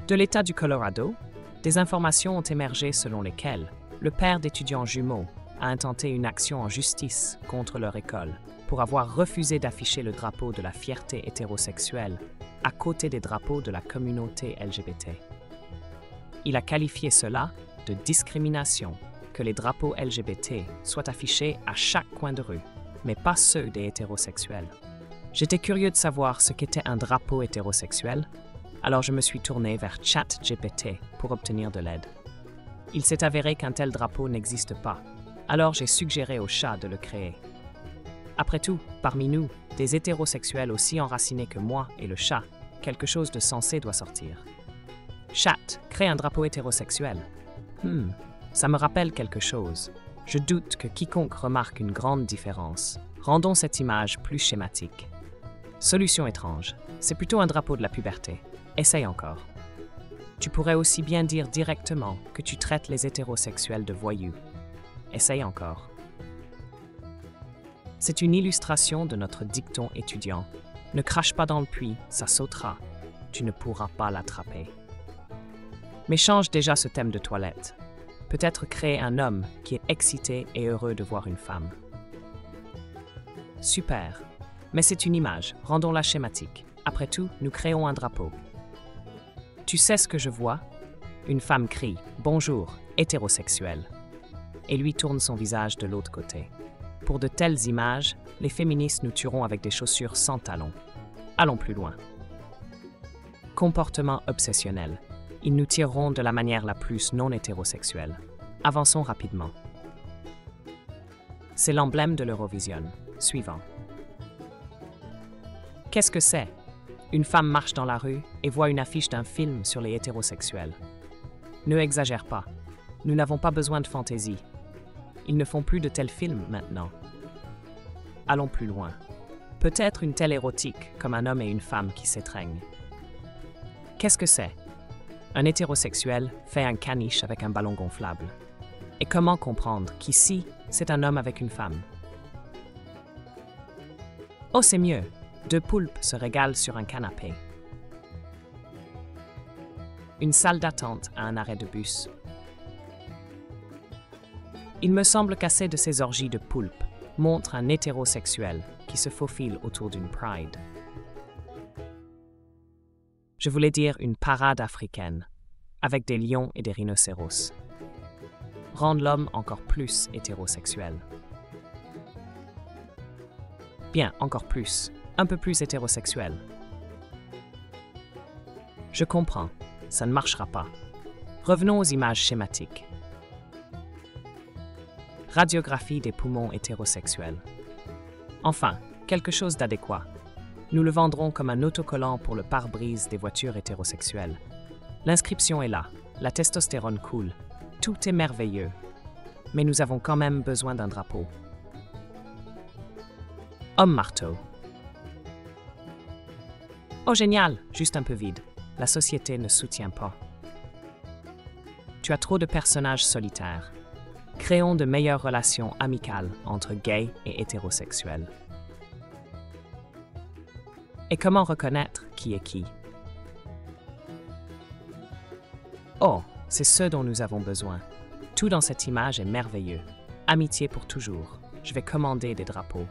De l'État du Colorado, des informations ont émergé selon lesquelles le père d'étudiants jumeaux a intenté une action en justice contre leur école pour avoir refusé d'afficher le drapeau de la fierté hétérosexuelle à côté des drapeaux de la communauté LGBT. Il a qualifié cela de discrimination que les drapeaux LGBT soient affichés à chaque coin de rue, mais pas ceux des hétérosexuels. J'étais curieux de savoir ce qu'était un drapeau hétérosexuel, alors je me suis tourné vers ChatGPT pour obtenir de l'aide. Il s'est avéré qu'un tel drapeau n'existe pas, alors j'ai suggéré au chat de le créer. Après tout, parmi nous, des hétérosexuels aussi enracinés que moi et le chat, quelque chose de sensé doit sortir. Chat, crée un drapeau hétérosexuel. Ça me rappelle quelque chose. Je doute que quiconque remarque une grande différence. Rendons cette image plus schématique. Solution étrange. C'est plutôt un drapeau de la puberté. Essaye encore. Tu pourrais aussi bien dire directement que tu traites les hétérosexuels de voyous. Essaye encore. C'est une illustration de notre dicton étudiant. Ne crache pas dans le puits, ça sautera. Tu ne pourras pas l'attraper. Mais change déjà ce thème de toilette. Peut-être créer un homme qui est excité et heureux de voir une femme. Super. Mais c'est une image, rendons-la schématique. Après tout, nous créons un drapeau. Tu sais ce que je vois? Une femme crie « Bonjour, hétérosexuel » et lui tourne son visage de l'autre côté. Pour de telles images, les féministes nous tueront avec des chaussures sans talons. Allons plus loin. Comportement obsessionnel. Ils nous tireront de la manière la plus non hétérosexuelle. Avançons rapidement. C'est l'emblème de l'Eurovision. Suivant. Qu'est-ce que c'est? Une femme marche dans la rue et voit une affiche d'un film sur les hétérosexuels. Ne exagère pas. Nous n'avons pas besoin de fantaisie. Ils ne font plus de tels films maintenant. Allons plus loin. Peut-être une telle érotique comme un homme et une femme qui s'étreignent. Qu'est-ce que c'est? Un hétérosexuel fait un caniche avec un ballon gonflable. Et comment comprendre qu'ici, c'est un homme avec une femme? Oh, c'est mieux. Deux poulpes se régalent sur un canapé. Une salle d'attente à un arrêt de bus. Il me semble qu'assez de ces orgies de poulpes montrent un hétérosexuel qui se faufile autour d'une pride. Je voulais dire une parade africaine, avec des lions et des rhinocéros. Rendre l'homme encore plus hétérosexuel. Bien, encore plus. Un peu plus hétérosexuel. Je comprends, ça ne marchera pas. Revenons aux images schématiques. Radiographie des poumons hétérosexuels. Enfin, quelque chose d'adéquat. Nous le vendrons comme un autocollant pour le pare-brise des voitures hétérosexuelles. L'inscription est là, la testostérone coule, tout est merveilleux. Mais nous avons quand même besoin d'un drapeau. Homme marteau. Oh génial, juste un peu vide. La société ne soutient pas. Tu as trop de personnages solitaires. Créons de meilleures relations amicales entre gays et hétérosexuels. Et comment reconnaître qui est qui? Oh, c'est ce dont nous avons besoin. Tout dans cette image est merveilleux. Amitié pour toujours. Je vais commander des drapeaux.